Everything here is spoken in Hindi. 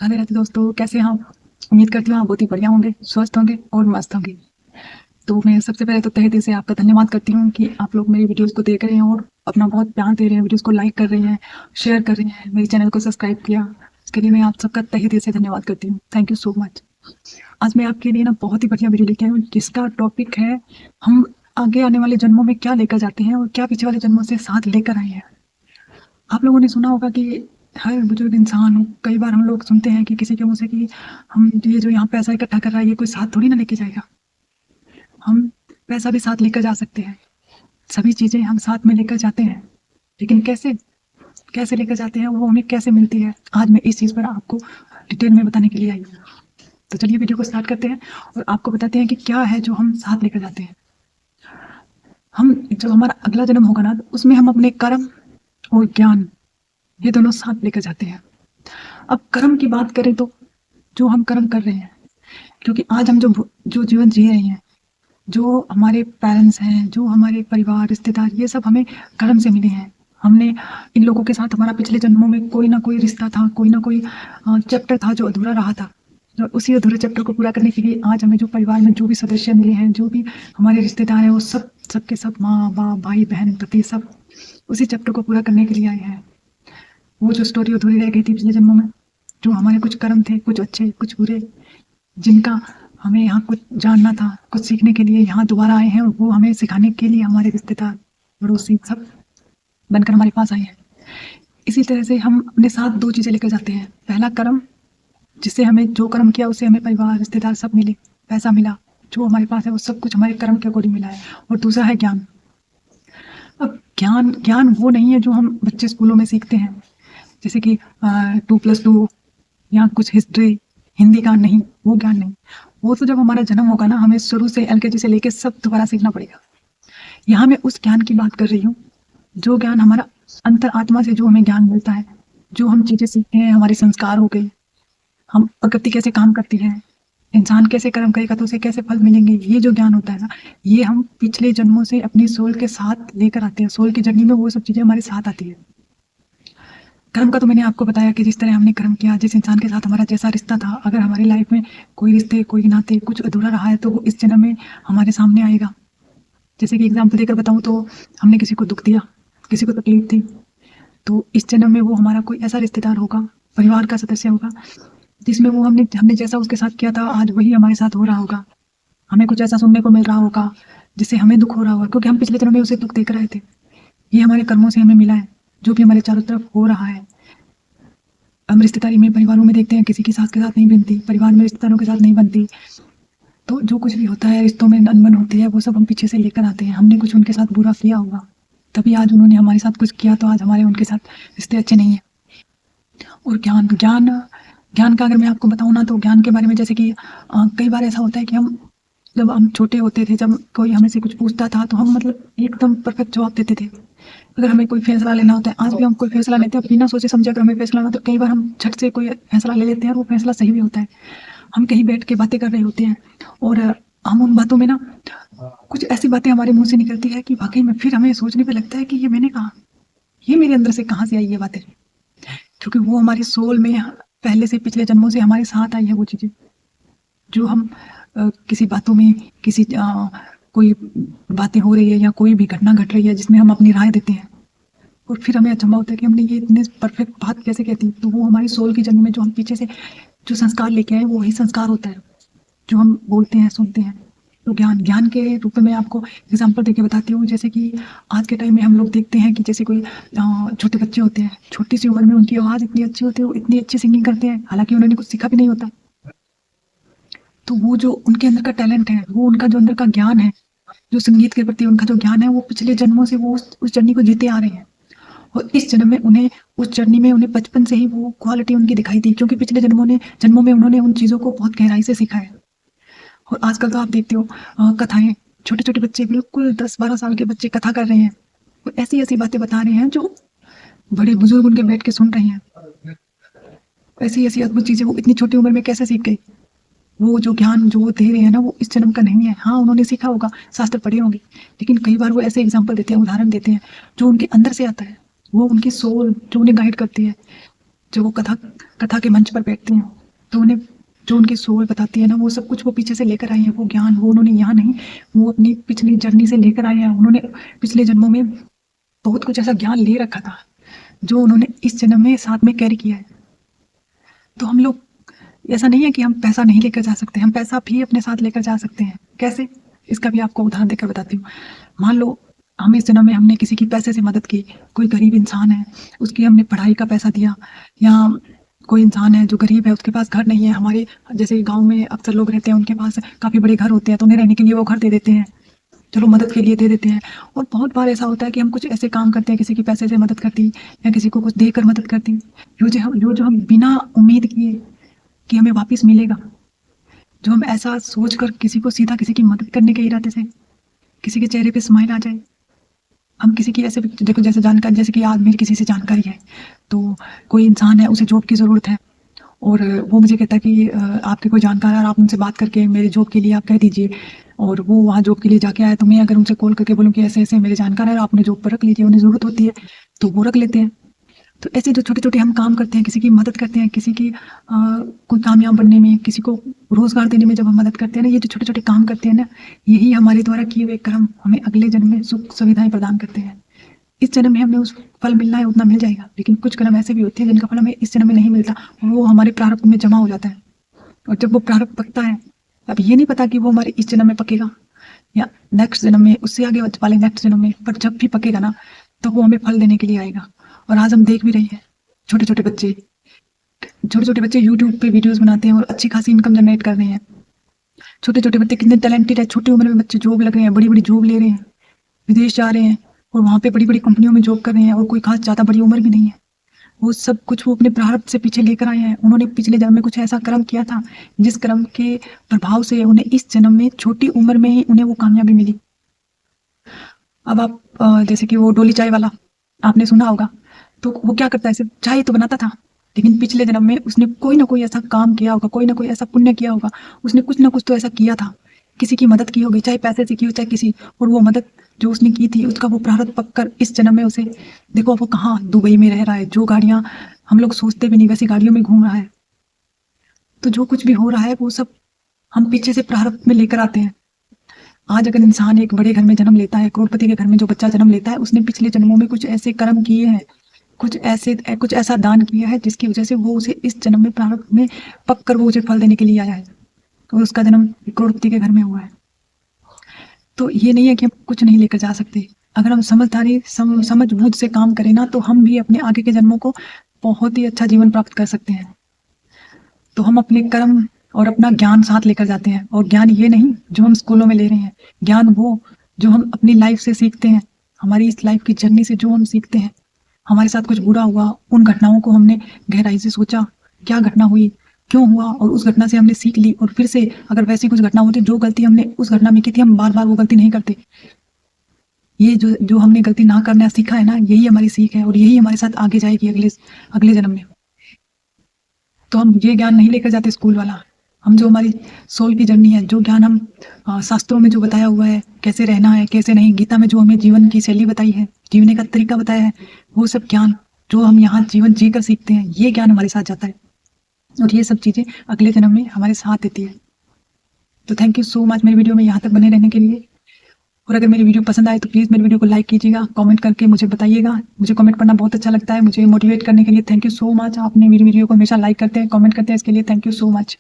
राधे राधे दोस्तों, कैसे हैं आप? उम्मीद करती हूँ आप बहुत ही बढ़िया होंगे, स्वस्थ होंगे और मस्त होंगे। तो मैं सबसे पहले तो तहे दिल से आपका धन्यवाद करती हूँ कि आप लोग मेरी वीडियोस को देख रहे हैं और अपना बहुत प्यार दे रहे हैं, वीडियोस को लाइक कर रहे हैं, शेयर कर रहे हैं, मेरे चैनल को सब्सक्राइब किया। इसके लिए मैं आप सबका तहे दिल से धन्यवाद करती हूँ। Thank you so much. आज मैं आपके लिए ना बहुत ही बढ़िया वीडियो लेके आई हूँ, जिसका टॉपिक है हम आगे आने वाले जन्मों में क्या लेकर जाते हैं और क्या पिछले वाले जन्मों से साथ लेकर आए हैं। आप लोगों ने सुना होगा कि हर बुजुर्ग इंसान, कई बार हम लोग सुनते हैं कि किसी के मुंह से कि हम ये जो यहाँ पैसा इकट्ठा कर रहा है ये कोई साथ थोड़ी ना लेके जाएगा। हम पैसा भी साथ लेकर जा सकते हैं, सभी चीजें हम साथ में लेकर जाते हैं, लेकिन कैसे कैसे लेकर जाते हैं, वो हमें कैसे मिलती है, आज मैं इस चीज पर आपको डिटेल में बताने के लिए आई हूँ। तो चलिए वीडियो को स्टार्ट करते हैं और आपको बताते हैं कि क्या है जो हम साथ लेकर जाते हैं। हम जो हमारा अगला जन्म होगा ना, उसमें हम अपने कर्म और ज्ञान ये दोनों साथ लेकर जाते हैं। अब कर्म की बात करें तो जो हम कर्म कर रहे हैं, क्योंकि आज हम जो जीवन जी रहे हैं, जो हमारे पेरेंट्स हैं, जो हमारे परिवार रिश्तेदार, ये सब हमें कर्म से मिले हैं। हमने इन लोगों के साथ हमारा पिछले जन्मों में कोई ना कोई रिश्ता था, कोई ना कोई चैप्टर था जो अधूरा रहा था। और उसी अधूरे चैप्टर को पूरा करने के लिए आज हमें जो परिवार में जो भी सदस्य मिले हैं, जो भी हमारे रिश्तेदार हैं, वो सबके सब माँ बाप भाई बहन पति सब उसी चैप्टर को पूरा करने के लिए आए हैं। वो जो स्टोरी अधूरी रह गई थी पिछले जन्मों में, जो हमारे कुछ कर्म थे, कुछ अच्छे कुछ बुरे, जिनका हमें यहाँ कुछ जानना था, कुछ सीखने के लिए यहाँ दोबारा आए हैं, और वो हमें सिखाने के लिए हमारे रिश्तेदार पड़ोसी सब बनकर हमारे पास आए हैं। इसी तरह से हम अपने साथ दो चीजें लेकर जाते हैं। पहला कर्म, जिससे हमें जो कर्म किया उससे हमें परिवार रिश्तेदार सब मिले, पैसा मिला, जो हमारे पास है वो सब कुछ हमारे कर्म के अकॉर्डिंग मिला है। और दूसरा है ज्ञान। अब ज्ञान ज्ञान वो नहीं है जो हम बच्चे स्कूलों में सीखते हैं, जैसे कि 2+2 या कुछ हिस्ट्री हिंदी का, नहीं, वो ज्ञान नहीं। वो तो जब हमारा जन्म होगा ना, हमें शुरू से LKG से लेके सब दोबारा सीखना पड़ेगा। यहाँ मैं उस ज्ञान की बात कर रही हूँ, जो ज्ञान हमारा अंतर आत्मा से जो हमें ज्ञान मिलता है, जो हम चीजें सीखते हैं, हमारे संस्कार हो गए, हम प्रकृति कैसे काम करती है, इंसान कैसे कर्म करेगा तो उसे कैसे फल मिलेंगे, ये जो ज्ञान होता है ना, ये हम पिछले जन्मों से अपनी सोल के साथ लेकर आते हैं। सोल की जर्नी में वो सब चीजें हमारे साथ आती है। कर्म का तो मैंने आपको बताया कि जिस तरह हमने कर्म किया, जिस इंसान के साथ हमारा जैसा रिश्ता था, अगर हमारी लाइफ में कोई रिश्ते कोई नाते कुछ अधूरा रहा है तो वो इस जन्म में हमारे सामने आएगा। जैसे कि एग्जाम्पल देकर बताऊं तो हमने किसी को दुख दिया, किसी को तकलीफ थी, तो इस जन्म में वो हमारा कोई ऐसा रिश्तेदार होगा, परिवार का सदस्य होगा, जिसमें वो हमने जैसा उसके साथ किया था आज वही हमारे साथ हो रहा होगा। हमें कुछ ऐसा सुनने को मिल रहा होगा जिससे हमें दुख हो रहा होगा, क्योंकि हम पिछले जन्म में उसे दुख देकर आए थे। ये हमारे कर्मों से हमें मिला है, जो भी हमारे चारों तरफ हो रहा है। हम रिश्तेदारी में, परिवारों में देखते हैं किसी की सास के साथ नहीं बनती, परिवार में रिश्तेदारों के साथ नहीं बनती, तो जो कुछ भी होता है रिश्तों में अनबन होती है, वो सब हम पीछे से लेकर आते हैं। हमने कुछ उनके साथ बुरा किया होगा, तभी आज उन्होंने हमारे साथ कुछ किया, तो आज हमारे उनके साथ रिश्ते अच्छे नहीं है। और ज्ञान ज्ञान ज्ञान का अगर मैं आपको बताऊँ ना, तो ज्ञान के बारे में जैसे कि कई बार ऐसा होता है कि हम जब हम छोटे होते थे, जब कोई हमें से कुछ पूछता था तो हम मतलब एकदम परफेक्ट जवाब देते थे। अगर हमें कोई फैसला लेना होता है, आज भी हम कोई फैसला लेते हैं बिना सोचे समझे, अगर हमें फैसला लेना, तो कई बार हम झट से कोई फैसला ले लेते हैं और वो फैसला सही भी होता है। हम कहीं बैठ के बातें कर रहे होते हैं और हम उन बातों में ना कुछ ऐसी बातें हमारे मुंह से निकलती है कि वाकई में फिर हमें सोचने पे लगता है कि ये मैंने कहा, ये मेरे अंदर से कहाँ से आई ये बातें, क्योंकि वो हमारी सोल में पहले से पिछले जन्मों से हमारे साथ आई है। वो चीजें जो हम किसी बातों में किसी कोई बातें हो रही है या कोई भी घटना घट रही है जिसमें हम अपनी राय देते हैं और फिर हमें अचंभा होता है कि हमने ये इतने परफेक्ट बात कैसे कहती, तो वो हमारी सोल की जन्म में जो हम पीछे से जो संस्कार लेके आए, वो वही संस्कार होता है जो हम बोलते हैं सुनते हैं। तो ज्ञान के रूप में मैं आपको एग्जांपल देके बताती हूँ। जैसे कि आज के टाइम में हम लोग देखते हैं कि जैसे कोई छोटे बच्चे होते हैं, छोटी सी उम्र में उनकी आवाज़ इतनी अच्छी होती है, वो इतनी अच्छी सिंगिंग करते हैं, हालांकि उन्होंने कुछ सीखा भी नहीं होता। तो वो जो उनके अंदर का टैलेंट है, वो उनका जो अंदर का ज्ञान है, जो संगीत के प्रति उनका जो ज्ञान है, वो पिछले जन्मों से वो उस जर्नी को जीते आ रहे हैं। और इस जन्म में उन्हें उस जर्नी में उन्हें बचपन से ही वो क्वालिटी उनकी दिखाई दी, क्योंकि पिछले जन्मों में उन्होंने उन चीज़ों को बहुत गहराई से सीखा है। और आजकल तो आप देखते हो कथाएं, छोटे छोटे बच्चे, बिल्कुल 10-12 साल के बच्चे कथा कर रहे हैं, वो ऐसी ऐसी बातें बता रहे हैं जो बड़े बुजुर्ग उनके बैठ के सुन रहे हैं। ऐसी ऐसी अद्भुत चीजें वो इतनी छोटी उम्र में कैसे सीख गई। वो जो ज्ञान जो वो दे रहे हैं ना, वो इस जन्म का नहीं है। हाँ, उन्होंने सीखा होगा, शास्त्र पढ़े होंगे, लेकिन कई बार वो ऐसे एग्जाम्पल देते हैं, उदाहरण देते हैं जो उनके अंदर से आता है, वो उनकी सोल जो उन्हें गाइड करती है। जब वो कथा कथा के मंच पर बैठती हैं तो उन्हें जो उनकी सोल बताती है ना, वो सब कुछ वो पीछे से लेकर आई है। वो ज्ञान वो उन्होंने यहाँ नहीं, वो अपनी पिछली जर्नी से लेकर आए हैं। उन्होंने पिछले जन्मों में बहुत कुछ ऐसा ज्ञान ले रखा था जो उन्होंने इस जन्म में साथ में कैरी किया है। तो हम लोग, ऐसा नहीं है कि हम पैसा नहीं लेकर जा सकते, हम पैसा भी अपने साथ लेकर जा सकते हैं। कैसे, इसका भी आपको उदाहरण देकर बताती हूँ। मान लो हम इस जन्म में हमने किसी की पैसे से मदद की, कोई गरीब इंसान है उसकी हमने पढ़ाई का पैसा दिया, या कोई इंसान है जो गरीब है उसके पास घर नहीं है। हमारे जैसे गांव में अक्सर लोग रहते हैं, उनके पास काफ़ी बड़े घर होते हैं, तो उन्हें रहने के लिए वो घर दे देते हैं, चलो मदद के लिए दे देते हैं। और बहुत बार ऐसा होता है कि हम कुछ ऐसे काम करते हैं, किसी की पैसे से मदद करती या किसी को कुछ देकर मदद करती, जो हम बिना उम्मीद किए कि हमें वापस मिलेगा, जो हम ऐसा सोचकर किसी को सीधा किसी की मदद करने के इरादे से किसी के चेहरे पे स्माइल आ जाए। हम किसी की ऐसे देखो, जैसे जानकारी, जैसे कि आज मेरी किसी से जानकारी है, तो कोई इंसान है उसे जॉब की ज़रूरत है और वो मुझे कहता है कि आपके कोई जानकार है और आप उनसे बात करके मेरे जॉब के लिए आप कह दीजिए, और वो वहाँ जॉब के लिए जाके आए, तो मैं अगर उनसे कॉल करके बोलूँ कि ऐसे ऐसे मेरे जानकार है, आप उन्हें जॉब पर रख लीजिए, उन्हें ज़रूरत होती है, तो वो रख लेते हैं। तो ऐसे जो छोटे छोटे हम काम करते हैं, किसी की मदद करते हैं, किसी की कोई कामयाब बनने में, किसी को रोजगार देने में जब हम मदद करते हैं ना, ये जो छोटे छोटे काम करते हैं ना, यही हमारे द्वारा किए हुए कर्म हमें अगले जन्म में सुख सुविधाएं प्रदान करते हैं। इस जन्म में हमें उस फल मिलना है उतना मिल जाएगा, लेकिन कुछ कर्म ऐसे भी होते हैं जिनका फल हमें इस जन्म में नहीं मिलता, वो हमारे प्रारब्ध में जमा हो जाता है। और जब वो प्रारब्ध पकता है, अब ये नहीं पता कि वो हमारे इस जन्म में पकेगा या नेक्स्ट जन्म में, उससे आगे वाले नेक्स्ट जन्म में, पर जब भी पकेगा ना तो वो हमें फल देने के लिए आएगा। और आज हम देख भी रहे हैं छोटे छोटे बच्चे यूट्यूब पे वीडियोस बनाते हैं और अच्छी खासी इनकम जनरेट कर रहे हैं। छोटे छोटे बच्चे कितने टैलेंटेड है, छोटी उम्र में बच्चे जॉब लग रहे हैं, बड़ी बड़ी जॉब ले रहे हैं, विदेश जा रहे हैं और वहाँ पे बड़ी बड़ी कंपनियों में जॉब कर रहे हैं, और कोई खास ज़्यादा बड़ी उम्र भी नहीं है। वो सब कुछ वो अपने प्रारब्ध से पीछे लेकर आए हैं। उन्होंने पिछले जन्म में कुछ ऐसा कर्म किया था जिस कर्म के प्रभाव से उन्हें इस जन्म में छोटी उम्र में ही उन्हें वो कामयाबी मिली। अब आप जैसे कि वो डोली चाय वाला आपने सुना होगा, तो वो क्या करता है, सिर्फ चाय तो बनाता था, लेकिन पिछले जन्म में उसने कोई ना कोई ऐसा काम किया होगा, कोई ना कोई ऐसा पुण्य किया होगा, उसने कुछ ना कुछ तो ऐसा किया था, किसी की मदद की होगी, चाहे पैसे से की हो चाहे किसी, और वो मदद जो उसने की थी उसका वो प्रारब्ध पककर इस जन्म में उसे देखो वो कहाँ दुबई में रह रहा है, जो गाड़ियाँ हम लोग सोचते भी नहीं वैसी गाड़ियों में घूम रहा है। तो जो कुछ भी हो रहा है वो सब हम पीछे से प्रारब्ध में लेकर आते हैं। आज अगर इंसान एक बड़े घर में जन्म लेता है, करोड़पति के घर में जो बच्चा जन्म लेता है, उसने पिछले जन्मों में कुछ ऐसे कर्म किए हैं, कुछ ऐसा दान किया है जिसकी वजह से वो उसे इस जन्म में प्रारब्ध में पक कर वो उसे फल देने के लिए आया है, और उसका जन्म करोड़पति के घर में हुआ है। तो ये नहीं है कि हम कुछ नहीं लेकर जा सकते। अगर हम समझ बूझ से काम करें ना, तो हम भी अपने आगे के जन्मों को बहुत ही अच्छा जीवन प्राप्त कर सकते हैं। तो हम अपने कर्म और अपना ज्ञान साथ लेकर जाते हैं, और ज्ञान ये नहीं जो हम स्कूलों में ले रहे हैं, ज्ञान वो जो हम अपनी लाइफ से सीखते हैं, हमारी इस लाइफ की जर्नी से जो हम सीखते हैं। हमारे साथ कुछ बुरा हुआ, उन घटनाओं को हमने गहराई से सोचा, क्या घटना हुई, क्यों हुआ, और उस घटना से हमने सीख ली, और फिर से अगर वैसी कुछ घटना होती, जो गलती हमने उस घटना में की थी, हम बार बार वो गलती नहीं करते। ये जो हमने गलती ना करना सीखा है ना, यही हमारी सीख है, और यही हमारे साथ आगे जाएगी अगले जन्म में। तो हम ये ज्ञान नहीं लेकर जाते स्कूल वाला, हम जो हमारी सोल की जर्नी है, जो ज्ञान हम शास्त्रों में जो बताया हुआ है, कैसे रहना है कैसे नहीं, गीता में जो हमें जीवन की शैली बताई है, जीवने का तरीका बताया है, वो सब ज्ञान जो हम यहाँ जीवन जी कर सीखते हैं, ये ज्ञान हमारे साथ जाता है, और ये सब चीज़ें अगले जन्म में हमारे साथ देती है। तो थैंक यू सो मच मेरी वीडियो में यहाँ तक बने रहने के लिए। और अगर मेरी वीडियो पसंद आए तो प्लीज़ मेरी वीडियो को लाइक कीजिएगा, कमेंट करके मुझे बताइएगा। मुझे कमेंट पढ़ना बहुत अच्छा लगता है, मुझे मोटिवेट करने के लिए थैंक यू सो मच। आपने मेरी वीडियो को हमेशा लाइक करते हैं, कमेंट करते हैं, इसके लिए थैंक यू सो मच।